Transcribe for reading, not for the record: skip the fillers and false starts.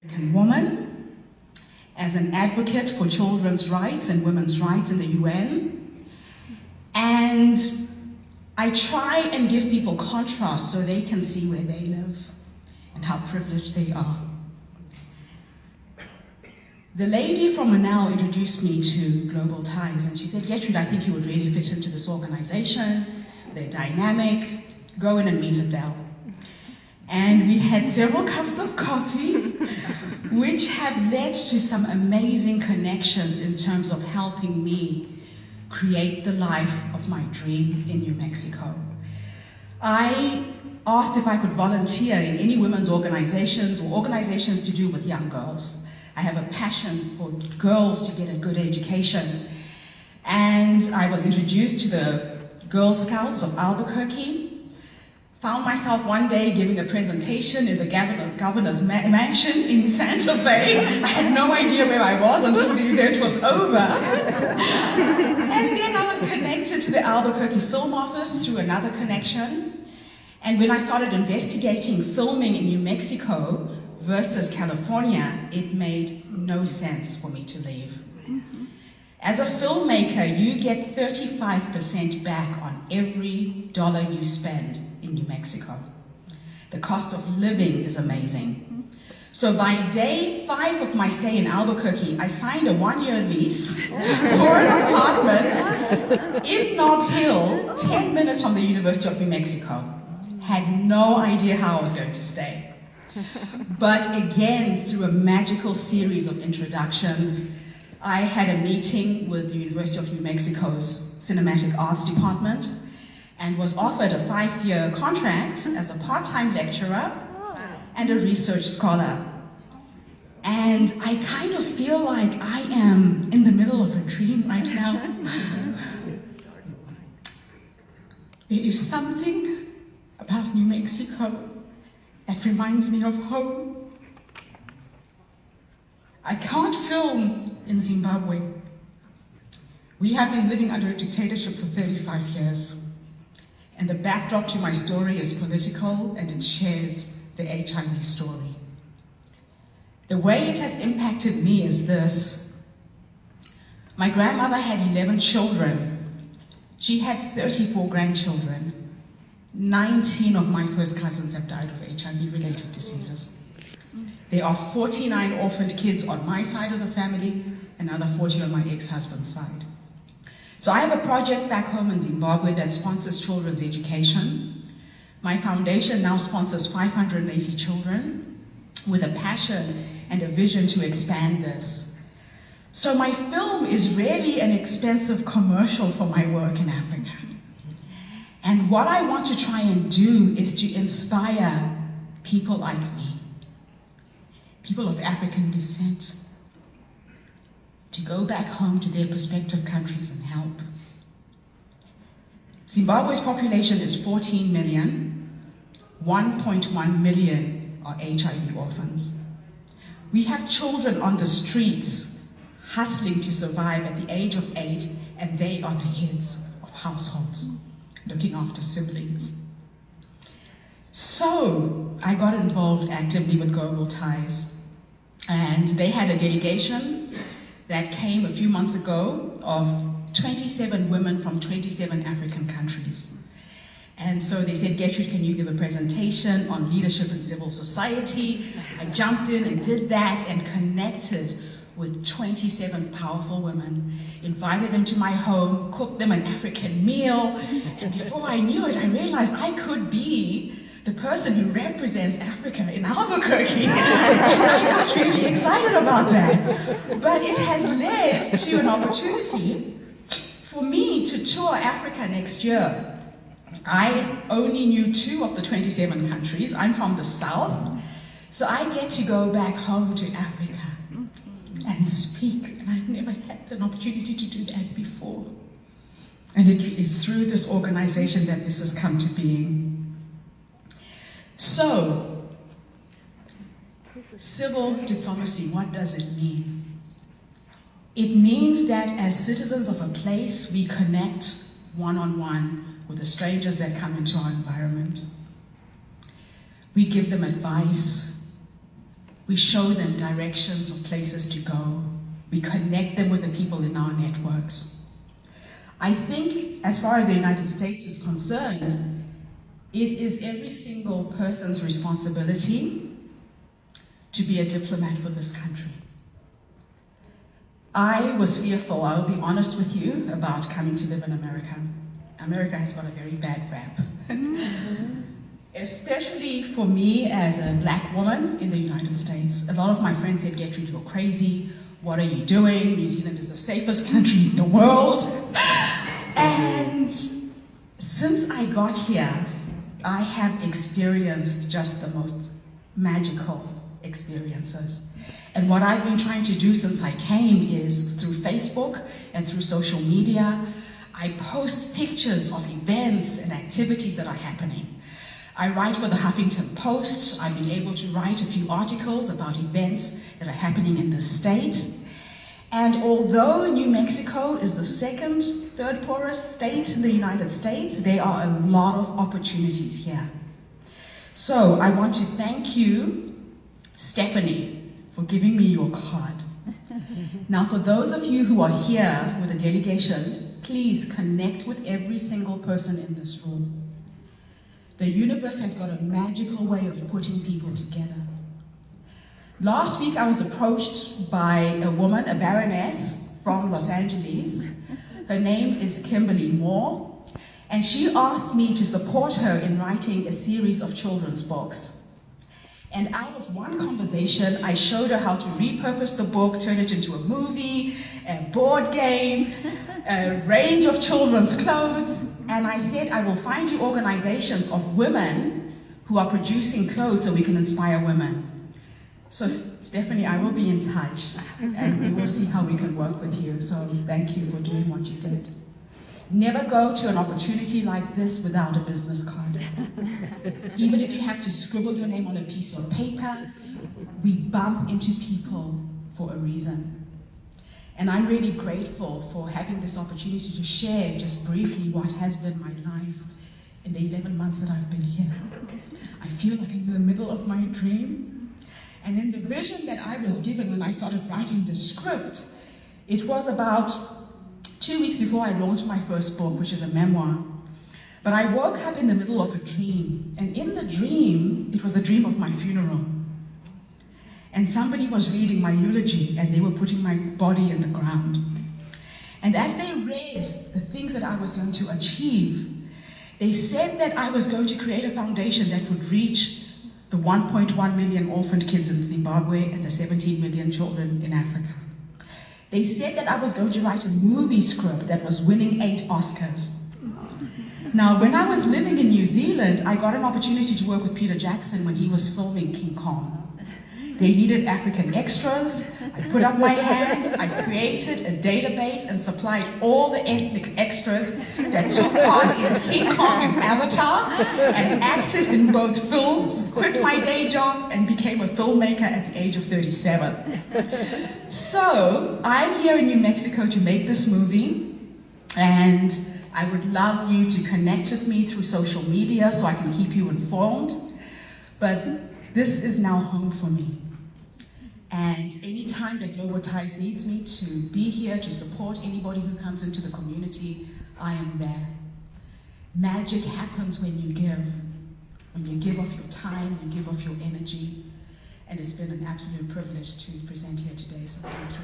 American woman, as an advocate for children's rights and women's rights in the UN. And I try and give people contrast so they can see where they live and how privileged they are. The lady from Manal introduced me to Global Ties, and she said, Gertrude, I think you would really fit into this organization. They're dynamic. Go in and meet Adele. And we had several cups of coffee, which have led to some amazing connections in terms of helping me create the life of my dream in New Mexico. I asked if I could volunteer in any women's organizations or organizations to do with young girls. I have a passion for girls to get a good education. And I was introduced to the Girl Scouts of Alburquerque. Found myself one day giving a presentation in the governor's mansion in Santa Fe. I had no idea where I was until the event was over. And then I was connected to the Albuquerque Film Office through another connection. And when I started investigating filming in New Mexico versus California, it made no sense for me to leave. As a filmmaker, you get 35% back on every dollar you spend in New Mexico. The cost of living is amazing. So by day 5 of my stay in Albuquerque, I signed a 1-year lease for an apartment in Nob Hill, 10 minutes from the University of New Mexico. Had no idea how I was going to stay. But again, through a magical series of introductions, I had a meeting with the University of New Mexico's Cinematic Arts Department and was offered a 5-year contract as a part-time lecturer and a research scholar. And I kind of feel like I am in the middle of a dream right now. There is something about New Mexico that reminds me of home. I can't film in Zimbabwe. We have been living under a dictatorship for 35 years. And the backdrop to my story is political, and it shares the HIV story. The way it has impacted me is this. My grandmother had 11 children. She had 34 grandchildren. 19 of my first cousins have died of HIV-related diseases. There are 49 orphaned kids on my side of the family, another 40 on my ex-husband's side. So I have a project back home in Zimbabwe that sponsors children's education. My foundation now sponsors 580 children with a passion and a vision to expand this. So my film is really an expensive commercial for my work in Africa. And what I want to try and do is to inspire people like me, people of African descent, to go back home to their prospective countries and help. Zimbabwe's population is 14 million. 1.1 million are HIV orphans. We have children on the streets hustling to survive at the age of 8, and they are the heads of households, looking after siblings. So I got involved actively with Global Ties, and they had a delegation that came a few months ago of 27 women from 27 African countries. And so they said, Gertrude, can you give a presentation on leadership in civil society? I jumped in and did that and connected with 27 powerful women, invited them to my home, cooked them an African meal, and before I knew it, I realized I could be the person who represents Africa in Albuquerque. I got really excited about that. But it has led to an opportunity for me to tour Africa next year. I only knew 2 of the 27 countries. I'm from the South, so I get to go back home to Africa and speak, and I've never had an opportunity to do that before. And it is through this organization that this has come to being. So, civil diplomacy, what does it mean? It means that as citizens of a place, we connect one-on-one with the strangers that come into our environment. We give them advice. We show them directions of places to go. We connect them with the people in our networks. I think, as far as the United States is concerned, it is every single person's responsibility to be a diplomat for this country. I was fearful, I'll be honest with you, about coming to live in America. America has got a very bad rap. Especially for me as a black woman in the United States. A lot of my friends said, Gertrude, you're crazy. What are you doing? New Zealand is the safest country in the world. And since I got here, I have experienced just the most magical experiences. And what I've been trying to do since I came is, through Facebook and through social media, I post pictures of events and activities that are happening. I write for the Huffington Post. I've been able to write a few articles about events that are happening in the state. And although New Mexico is the third poorest state in the United States, there are a lot of opportunities here. So I want to thank you, Stephanie, for giving me your card. Now, for those of you who are here with a delegation, please connect with every single person in this room. The universe has got a magical way of putting people together. Last week, I was approached by a woman, a baroness from Los Angeles. Her name is Kimberly Moore, and she asked me to support her in writing a series of children's books. And out of one conversation, I showed her how to repurpose the book, turn it into a movie, a board game, a range of children's clothes. And I said, I will find you organizations of women who are producing clothes so we can inspire women. So Stephanie, I will be in touch and we will see how we can work with you. So thank you for doing what you did. Never go to an opportunity like this without a business card. Even if you have to scribble your name on a piece of paper, we bump into people for a reason. And I'm really grateful for having this opportunity to share just briefly what has been my life in the 11 months that I've been here. I feel like I'm in the middle of my dream. And in the vision that I was given when I started writing the script, it was about 2 weeks before I launched my first book, which is a memoir. But I woke up in the middle of a dream, and in the dream, it was a dream of my funeral. And somebody was reading my eulogy, and they were putting my body in the ground. And as they read the things that I was going to achieve, they said that I was going to create a foundation that would reach the 1.1 million orphaned kids in Zimbabwe and the 17 million children in Africa. They said that I was going to write a movie script that was winning 8 Oscars. Now, when I was living in New Zealand, I got an opportunity to work with Peter Jackson when he was filming King Kong. They needed African extras. I put up my hand, I created a database and supplied all the ethnic extras that took part in King Kong and Avatar and acted in both films, quit my day job and became a filmmaker at the age of 37. So I'm here in New Mexico to make this movie, and I would love you to connect with me through social media so I can keep you informed. But this is now home for me. And anytime that Global Ties needs me to be here to support anybody who comes into the community, I am there. Magic happens when you give. When you give of your time, you give of your energy. And it's been an absolute privilege to present here today, so thank you.